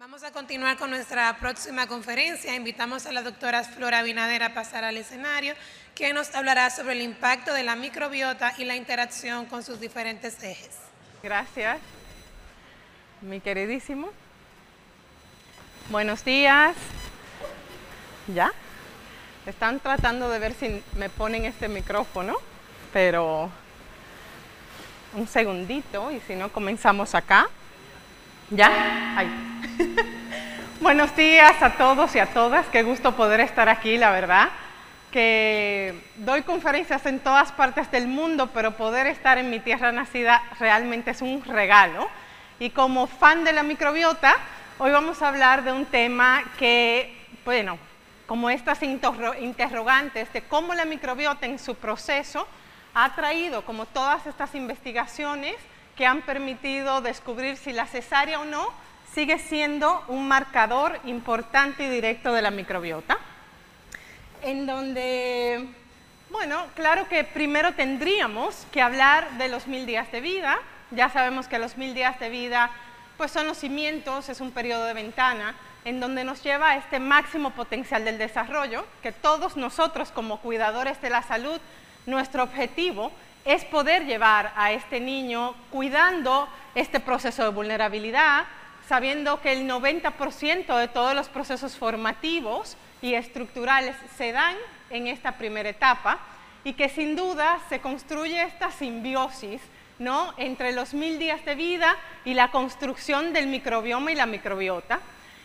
Vamos a continuar con nuestra próxima conferencia. Invitamos a la doctora Flora Abinader a pasar al escenario, que nos hablará sobre el impacto de la microbiota y la interacción con sus diferentes ejes. Gracias, mi queridísimo. Buenos días. ¿Ya? Están tratando de ver si me ponen este micrófono, pero un segundito y si no comenzamos acá. ¿Ya? Ahí. Buenos días a todos y a todas, qué gusto poder estar aquí, la verdad, que doy conferencias en todas partes del mundo, pero poder estar en mi tierra nacida realmente es un regalo. Y como fan de la microbiota, hoy vamos a hablar de un tema que, bueno, como estas interrogantes de cómo la microbiota en su proceso ha traído como todas estas investigaciones que han permitido descubrir si la cesárea o no sigue siendo un marcador importante y directo de la microbiota, en donde, bueno, claro que primero tendríamos que hablar de los 1000 días de vida. Ya sabemos que los 1000 días de vida pues son los cimientos, es un periodo de ventana en donde nos lleva a este máximo potencial del desarrollo, que todos nosotros como cuidadores de la salud, nuestro objetivo es poder llevar a este niño cuidando este proceso de vulnerabilidad, sabiendo que el 90% de todos los procesos formativos y estructurales se dan en esta primera etapa y que sin duda se construye esta simbiosis, ¿no?, entre los 1000 días de vida y la construcción del microbioma y la microbiota,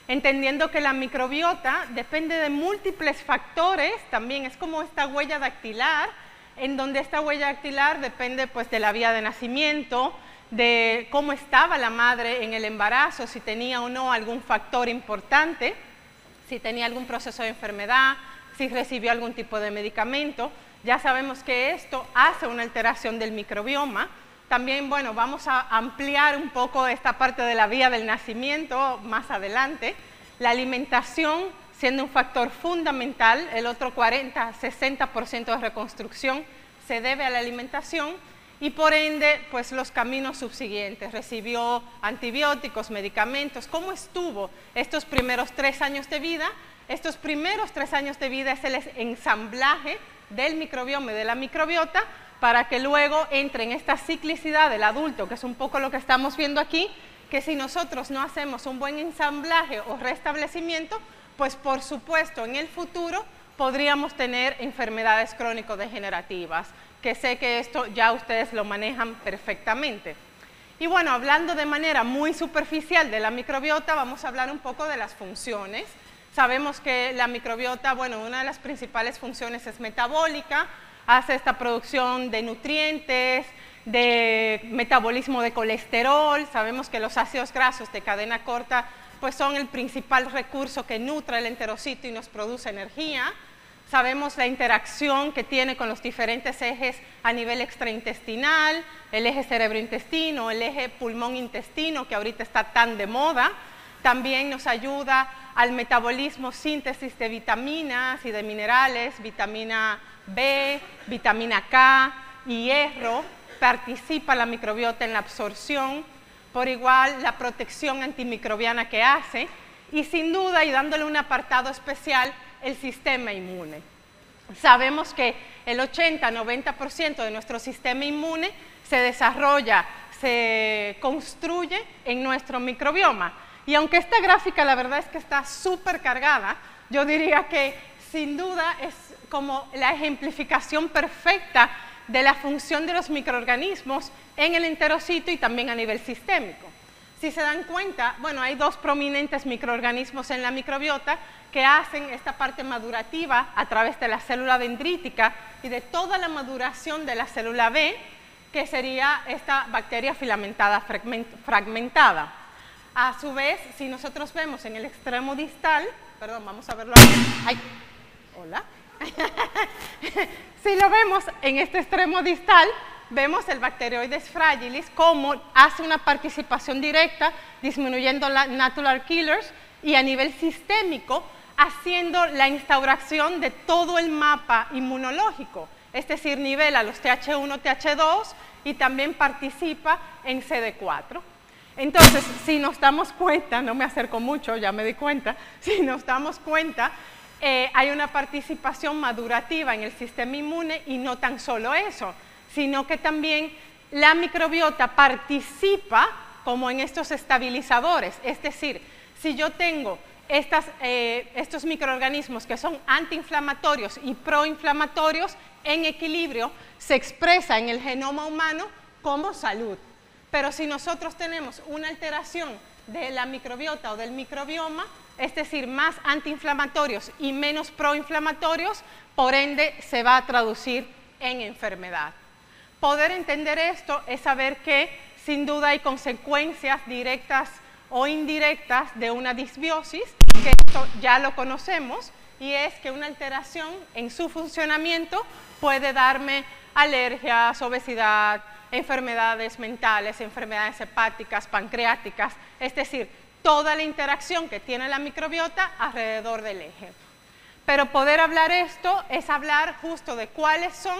entendiendo que la microbiota depende de múltiples factores, también es como esta huella dactilar, en donde esta huella dactilar depende pues de la vía de nacimiento, de cómo estaba la madre en el embarazo, si tenía o no algún factor importante, si tenía algún proceso de enfermedad, si recibió algún tipo de medicamento. Ya sabemos que esto hace una alteración del microbioma. También, bueno, vamos a ampliar un poco esta parte de la vía del nacimiento más adelante. La alimentación siendo un factor fundamental, el otro 40-60% de reconstrucción se debe a la alimentación y por ende, pues los caminos subsiguientes, recibió antibióticos, medicamentos. ¿Cómo estuvo estos primeros 3 años de vida? Estos primeros 3 años de vida es el ensamblaje del microbioma y de la microbiota para que luego entre en esta ciclicidad del adulto, que es un poco lo que estamos viendo aquí, que si nosotros no hacemos un buen ensamblaje o restablecimiento, pues por supuesto en el futuro podríamos tener enfermedades crónico-degenerativas, que sé que esto ya ustedes lo manejan perfectamente. Y bueno, hablando de manera muy superficial de la microbiota, vamos a hablar un poco de las funciones. Sabemos que la microbiota, bueno, una de las principales funciones es metabólica, hace esta producción de nutrientes, de metabolismo de colesterol. Sabemos que los ácidos grasos de cadena corta pues son el principal recurso que nutre el enterocito y nos produce energía. Sabemos la interacción que tiene con los diferentes ejes a nivel extraintestinal, el eje cerebro-intestino, el eje pulmón-intestino, que ahorita está tan de moda. También nos ayuda al metabolismo, síntesis de vitaminas y de minerales, vitamina B, vitamina K y hierro. Participa la microbiota en la absorción. Por igual la protección antimicrobiana que hace y sin duda, y dándole un apartado especial, el sistema inmune. Sabemos que el 80-90% de nuestro sistema inmune se desarrolla, se construye en nuestro microbioma. Y aunque esta gráfica la verdad es que está súper cargada, yo diría que sin duda es como la ejemplificación perfecta de la función de los microorganismos en el enterocito y también a nivel sistémico. Si se dan cuenta, bueno, hay 2 prominentes microorganismos en la microbiota que hacen esta parte madurativa a través de la célula dendrítica y de toda la maduración de la célula B, que sería esta bacteria filamentada fragmentada. A su vez, si nosotros vemos en el extremo distal, perdón, vamos a verlo aquí. ¡Ay! Hola. Si lo vemos en este extremo distal, vemos el Bacteroides fragilis como hace una participación directa disminuyendo la natural killers y a nivel sistémico haciendo la instauración de todo el mapa inmunológico, es decir, nivela los TH1, TH2 y también participa en CD4. Entonces, si nos damos cuenta, no me acerco mucho, ya me di cuenta, si nos damos cuenta, hay una participación madurativa en el sistema inmune y no tan solo eso, sino que también la microbiota participa como en estos estabilizadores, es decir, si yo tengo estos microorganismos que son antiinflamatorios y proinflamatorios en equilibrio, se expresa en el genoma humano como salud. Pero si nosotros tenemos una alteración de la microbiota o del microbioma, es decir, más antiinflamatorios y menos proinflamatorios, por ende se va a traducir en enfermedad. Poder entender esto es saber que sin duda hay consecuencias directas o indirectas de una disbiosis, que esto ya lo conocemos, y es que una alteración en su funcionamiento puede darme alergias, obesidad, enfermedades mentales, enfermedades hepáticas, pancreáticas, es decir, toda la interacción que tiene la microbiota alrededor del eje. Pero poder hablar esto es hablar justo de cuáles son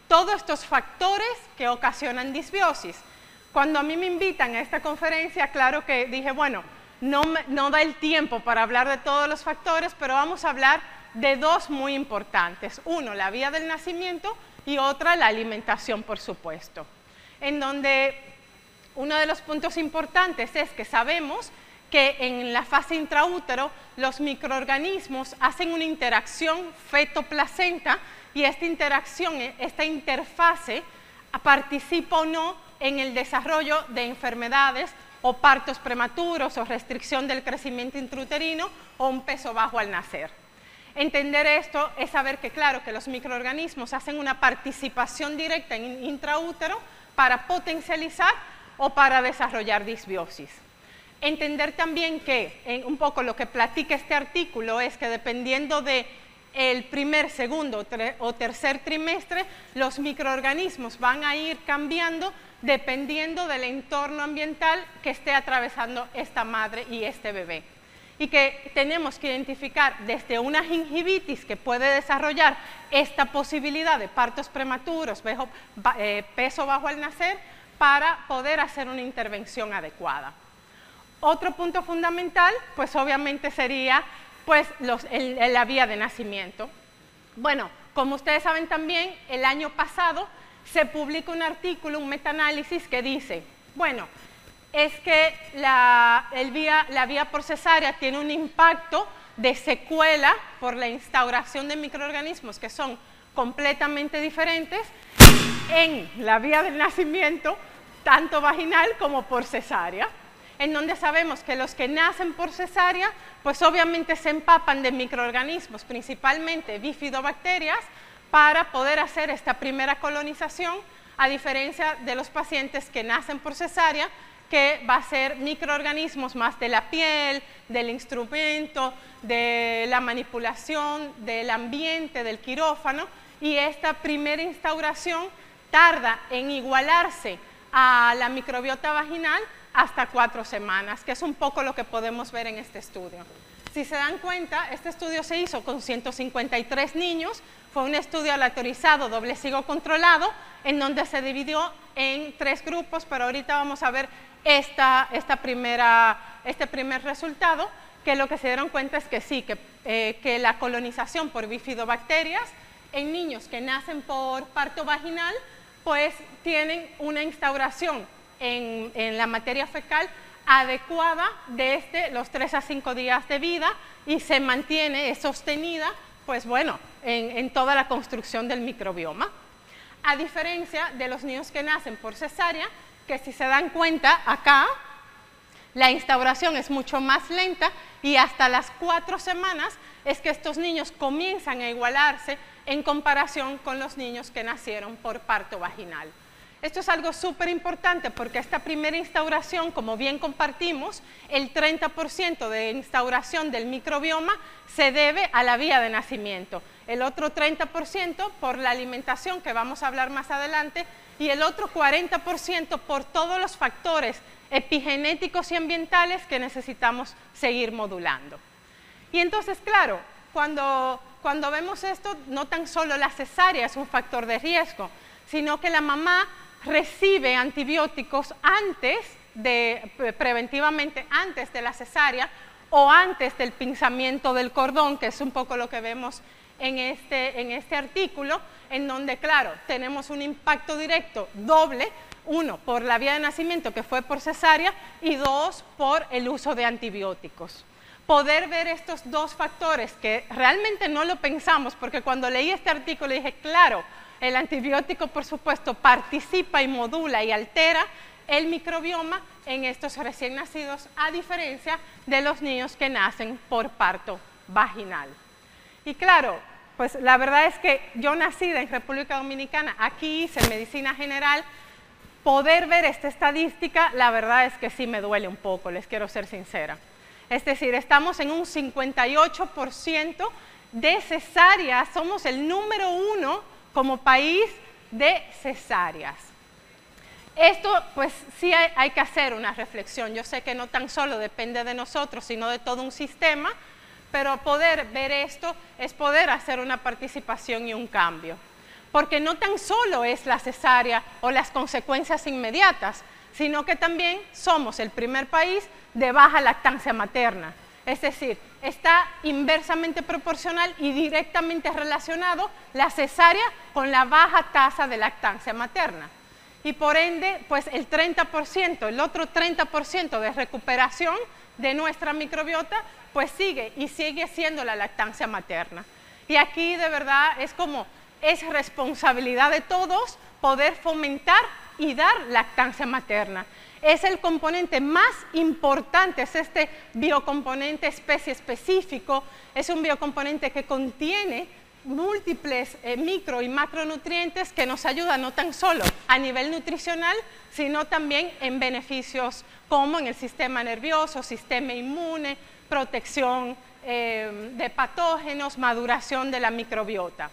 todos estos factores que ocasionan disbiosis. Cuando a mí me invitan a esta conferencia, claro que dije, bueno, no da el tiempo para hablar de todos los factores, pero vamos a hablar de dos muy importantes. Uno, la vía del nacimiento, y otra, la alimentación, por supuesto. En donde uno de los puntos importantes es que sabemos que en la fase intraútero los microorganismos hacen una interacción feto-placenta, y esta interacción, esta interfase, participa o no en el desarrollo de enfermedades o partos prematuros o restricción del crecimiento intrauterino o un peso bajo al nacer. Entender esto es saber que, claro, que los microorganismos hacen una participación directa en intraútero para potencializar o para desarrollar disbiosis. Entender también que, un poco lo que platica este artículo es que dependiendo de el primer, segundo o tercer trimestre, los microorganismos van a ir cambiando dependiendo del entorno ambiental que esté atravesando esta madre y este bebé. Y que tenemos que identificar desde una gingivitis que puede desarrollar esta posibilidad de partos prematuros, peso bajo al nacer, para poder hacer una intervención adecuada. Otro punto fundamental, pues obviamente sería pues, la vía de nacimiento. Bueno, como ustedes saben también, el año pasado se publica un artículo, un metaanálisis que dice, bueno, es que la vía por cesárea tiene un impacto de secuela por la instauración de microorganismos que son completamente diferentes en la vía del nacimiento, tanto vaginal como por cesárea, en donde sabemos que los que nacen por cesárea, pues obviamente se empapan de microorganismos, principalmente bifidobacterias, para poder hacer esta primera colonización, a diferencia de los pacientes que nacen por cesárea, que va a ser microorganismos más de la piel, del instrumento, de la manipulación, del ambiente, del quirófano, y esta primera instauración tarda en igualarse a la microbiota vaginal hasta 4 semanas, que es un poco lo que podemos ver en este estudio. Si se dan cuenta, este estudio se hizo con 153 niños, fue un estudio aleatorizado, doble ciego controlado, en donde se dividió en 3 grupos, pero ahorita vamos a ver este primer resultado, que lo que se dieron cuenta es que sí, que la colonización por bifidobacterias en niños que nacen por parto vaginal, pues tienen una instauración en la materia fecal adecuada desde los 3 a 5 días de vida y se mantiene, es sostenida, pues bueno, en toda la construcción del microbioma. A diferencia de los niños que nacen por cesárea, que si se dan cuenta acá, la instauración es mucho más lenta y hasta las 4 semanas es que estos niños comienzan a igualarse en comparación con los niños que nacieron por parto vaginal. Esto es algo súper importante porque esta primera instauración, como bien compartimos, el 30% de instauración del microbioma se debe a la vía de nacimiento, el otro 30% por la alimentación, que vamos a hablar más adelante, y el otro 40% por todos los factores epigenéticos y ambientales que necesitamos seguir modulando. Y entonces, claro, cuando vemos esto, no tan solo la cesárea es un factor de riesgo, sino que la mamá recibe antibióticos antes preventivamente antes de la cesárea o antes del pinzamiento del cordón, que es un poco lo que vemos en este artículo, en donde, claro, tenemos un impacto directo doble, uno, por la vía de nacimiento, que fue por cesárea, y dos, por el uso de antibióticos. Poder ver estos dos factores que realmente no lo pensamos, porque cuando leí este artículo dije, claro, el antibiótico, por supuesto, participa y modula y altera el microbioma en estos recién nacidos, a diferencia de los niños que nacen por parto vaginal. Y claro, pues la verdad es que yo nacida en República Dominicana, aquí hice medicina general, poder ver esta estadística, la verdad es que sí me duele un poco, les quiero ser sincera. Es decir, estamos en un 58% de cesáreas, somos el número 1 como país de cesáreas. Esto, pues sí hay que hacer una reflexión. Yo sé que no tan solo depende de nosotros, sino de todo un sistema, pero poder ver esto es poder hacer una participación y un cambio. Porque no tan solo es la cesárea o las consecuencias inmediatas, sino que también somos el primer país de baja lactancia materna. Es decir, está inversamente proporcional y directamente relacionado la cesárea con la baja tasa de lactancia materna. Y por ende, pues el 30%, el otro 30% de recuperación de nuestra microbiota, pues sigue siendo la lactancia materna. Y aquí de verdad es responsabilidad de todos poder fomentar y dar lactancia materna. Es el componente más importante, es este biocomponente especie específico, es un biocomponente que contiene múltiples micro y macronutrientes que nos ayudan no tan solo a nivel nutricional, sino también en beneficios como en el sistema nervioso, sistema inmune, protección de patógenos, maduración de la microbiota.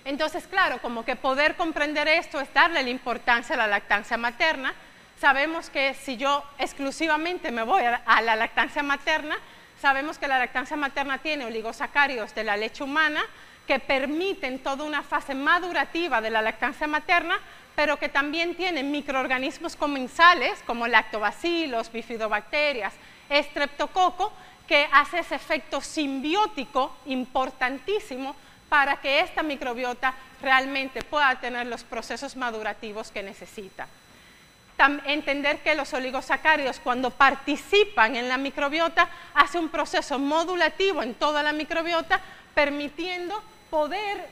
Entonces, claro, como que poder comprender esto es darle la importancia a la lactancia materna. Sabemos que si yo exclusivamente me voy a la lactancia materna, sabemos que la lactancia materna tiene oligosacáridos de la leche humana que permiten toda una fase madurativa de la lactancia materna, pero que también tienen microorganismos comensales como lactobacilos, bifidobacterias, estreptococo, que hace ese efecto simbiótico importantísimo para que esta microbiota realmente pueda tener los procesos madurativos que necesita. Entender que los oligosacáridos, cuando participan en la microbiota, hace un proceso modulativo en toda la microbiota, permitiendo poder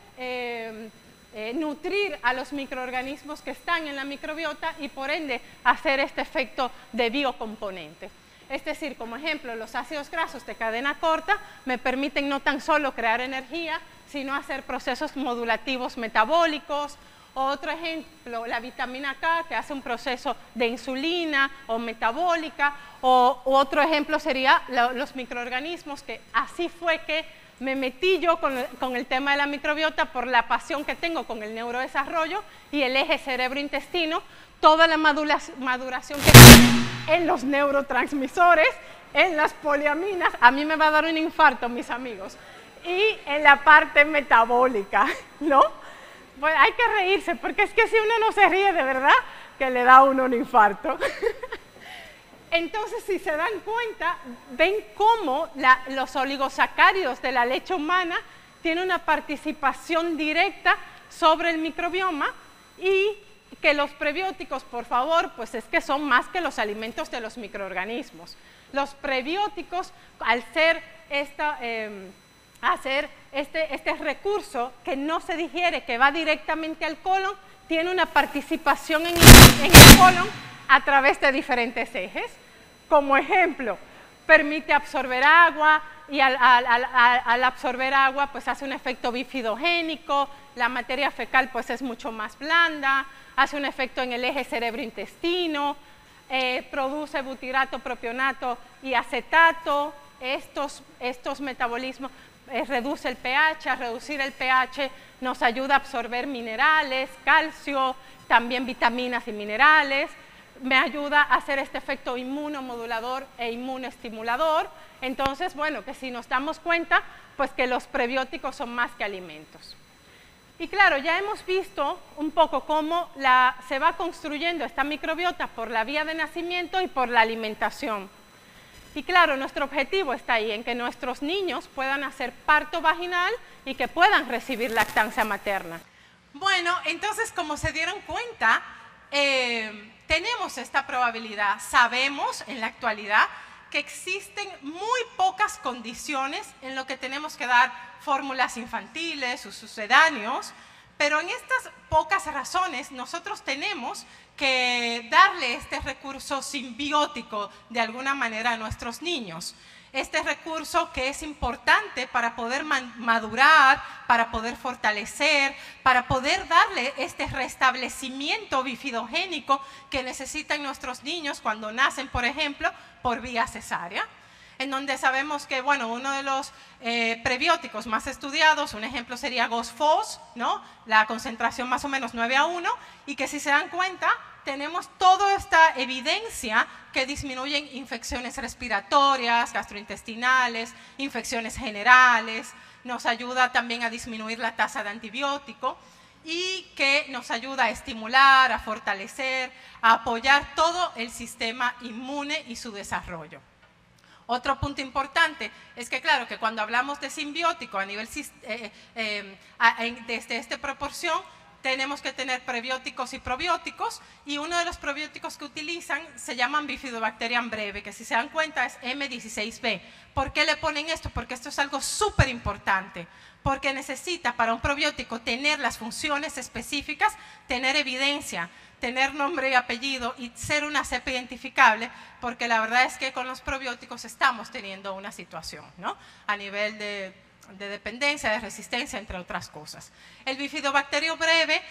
nutrir a los microorganismos que están en la microbiota y por ende hacer este efecto de biocomponente. Es decir, como ejemplo, los ácidos grasos de cadena corta me permiten no tan solo crear energía, sino hacer procesos modulativos metabólicos. Otro ejemplo, la vitamina K, que hace un proceso de insulina o metabólica. O otro ejemplo sería los microorganismos, que así fue que me metí yo con el tema de la microbiota por la pasión que tengo con el neurodesarrollo y el eje cerebro-intestino, toda la maduración que tiene en los neurotransmisores, en las poliaminas, a mí me va a dar un infarto, mis amigos, y en la parte metabólica, ¿no? Pues hay que reírse, porque es que si uno no se ríe de verdad, que le da a uno un infarto. Entonces, si se dan cuenta, ven cómo los oligosacáridos de la leche humana tienen una participación directa sobre el microbioma y que los prebióticos, por favor, pues es que son más que los alimentos de los microorganismos. Los prebióticos, al ser hacer este recurso que no se digiere, que va directamente al colon, tiene una participación en el colon a través de diferentes ejes. Como ejemplo, permite absorber agua y al absorber agua pues hace un efecto bifidogénico, la materia fecal pues es mucho más blanda, hace un efecto en el eje cerebro-intestino, produce butirato, propionato y acetato. Estos metabolismos reduce el pH, a reducir el pH nos ayuda a absorber minerales, calcio, también vitaminas y minerales, me ayuda a hacer este efecto inmunomodulador e inmunoestimulador. Entonces, bueno, que si nos damos cuenta, pues que los prebióticos son más que alimentos. Y claro, ya hemos visto un poco cómo se va construyendo esta microbiota por la vía de nacimiento y por la alimentación. Y claro, nuestro objetivo está ahí, en que nuestros niños puedan hacer parto vaginal y que puedan recibir lactancia materna. Bueno, entonces, como se dieron cuenta, tenemos esta probabilidad. Sabemos en la actualidad que existen muy pocas condiciones en lo que tenemos que dar fórmulas infantiles o sucedáneos, pero en estas pocas razones nosotros tenemos que darle este recurso simbiótico de alguna manera a nuestros niños. Este recurso que es importante para poder madurar, para poder fortalecer, para poder darle este restablecimiento bifidogénico que necesitan nuestros niños cuando nacen, por ejemplo, por vía cesárea, en donde sabemos que, bueno, uno de los prebióticos más estudiados, un ejemplo sería Gos-Fos, ¿no? La concentración más o menos 9:1, y que si se dan cuenta, tenemos toda esta evidencia que disminuyen infecciones respiratorias, gastrointestinales, infecciones generales, nos ayuda también a disminuir la tasa de antibiótico y que nos ayuda a estimular, a fortalecer, a apoyar todo el sistema inmune y su desarrollo. Otro punto importante es que, claro, que cuando hablamos de simbiótico a nivel desde esta proporción, tenemos que tener prebióticos y probióticos, y uno de los probióticos que utilizan se llaman Bifidobacterium breve, que si se dan cuenta es M16B. ¿Por qué le ponen esto? Porque esto es algo súper importante, porque necesita para un probiótico tener las funciones específicas, tener evidencia, tener nombre y apellido y ser una cepa identificable, porque la verdad es que con los probióticos estamos teniendo una situación, ¿no? A nivel de dependencia, de resistencia, entre otras cosas. El bifidobacterio breve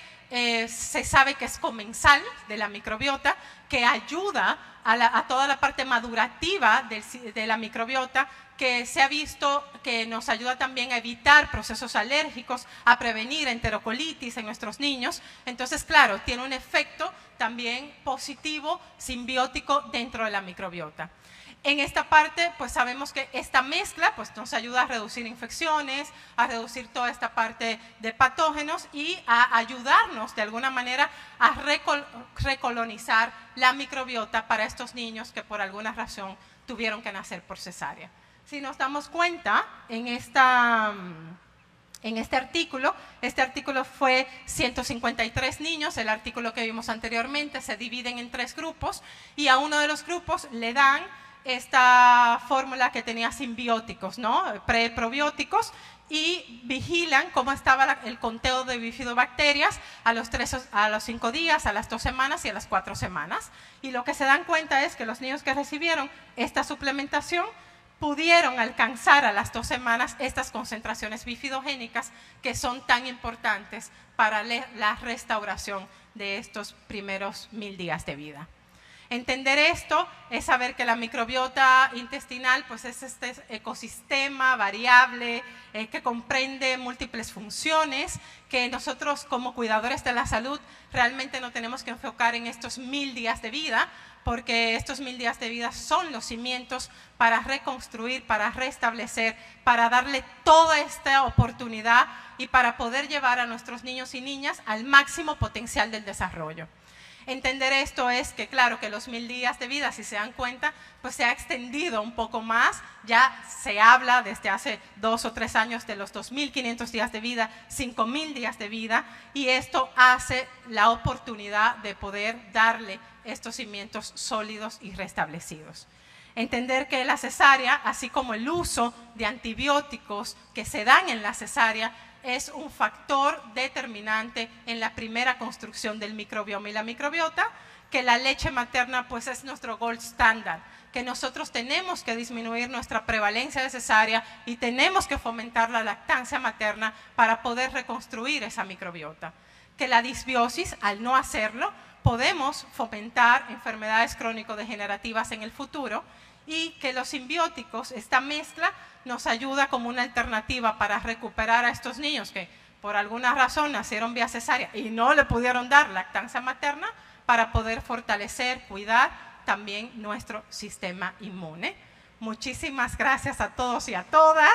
se sabe que es comensal de la microbiota, que ayuda a toda la parte madurativa de la microbiota, que se ha visto que nos ayuda también a evitar procesos alérgicos, a prevenir enterocolitis en nuestros niños. Entonces, claro, tiene un efecto también positivo, simbiótico dentro de la microbiota. En esta parte, pues sabemos que esta mezcla pues, nos ayuda a reducir infecciones, a reducir toda esta parte de patógenos y a ayudarnos de alguna manera a recolonizar la microbiota para estos niños que por alguna razón tuvieron que nacer por cesárea. Si nos damos cuenta, en este artículo fue 153 niños, el artículo que vimos anteriormente, se dividen en 3 grupos y a uno de los grupos le dan esta fórmula que tenía simbióticos, ¿no? Preprobióticos, y vigilan cómo estaba el conteo de bifidobacterias a los 5 días, a las 2 semanas y a las 4 semanas. Y lo que se dan cuenta es que los niños que recibieron esta suplementación pudieron alcanzar a las 2 semanas estas concentraciones bifidogénicas que son tan importantes para la restauración de estos primeros 1000 días de vida. Entender esto es saber que la microbiota intestinal pues es este ecosistema variable que comprende múltiples funciones, que nosotros como cuidadores de la salud realmente no tenemos que enfocar en estos 1000 días de vida, porque estos 1000 días de vida son los cimientos para reconstruir, para restablecer, para darle toda esta oportunidad y para poder llevar a nuestros niños y niñas al máximo potencial del desarrollo. Entender esto es que, claro, que los 1000 días de vida, si se dan cuenta, pues se ha extendido un poco más. Ya se habla desde hace 2 o 3 años de los 2500 días de vida, 5000 días de vida, y esto hace la oportunidad de poder darle estos cimientos sólidos y restablecidos. Entender que la cesárea, así como el uso de antibióticos que se dan en la cesárea, es un factor determinante en la primera construcción del microbioma y la microbiota, que la leche materna pues es nuestro gold standard, que nosotros tenemos que disminuir nuestra prevalencia de cesárea y tenemos que fomentar la lactancia materna para poder reconstruir esa microbiota. Que la disbiosis, al no hacerlo, podemos fomentar enfermedades crónico-degenerativas en el futuro, y que los simbióticos, esta mezcla, nos ayuda como una alternativa para recuperar a estos niños que por alguna razón nacieron vía cesárea y no le pudieron dar lactancia materna, para poder fortalecer, cuidar también nuestro sistema inmune. Muchísimas gracias a todos y a todas.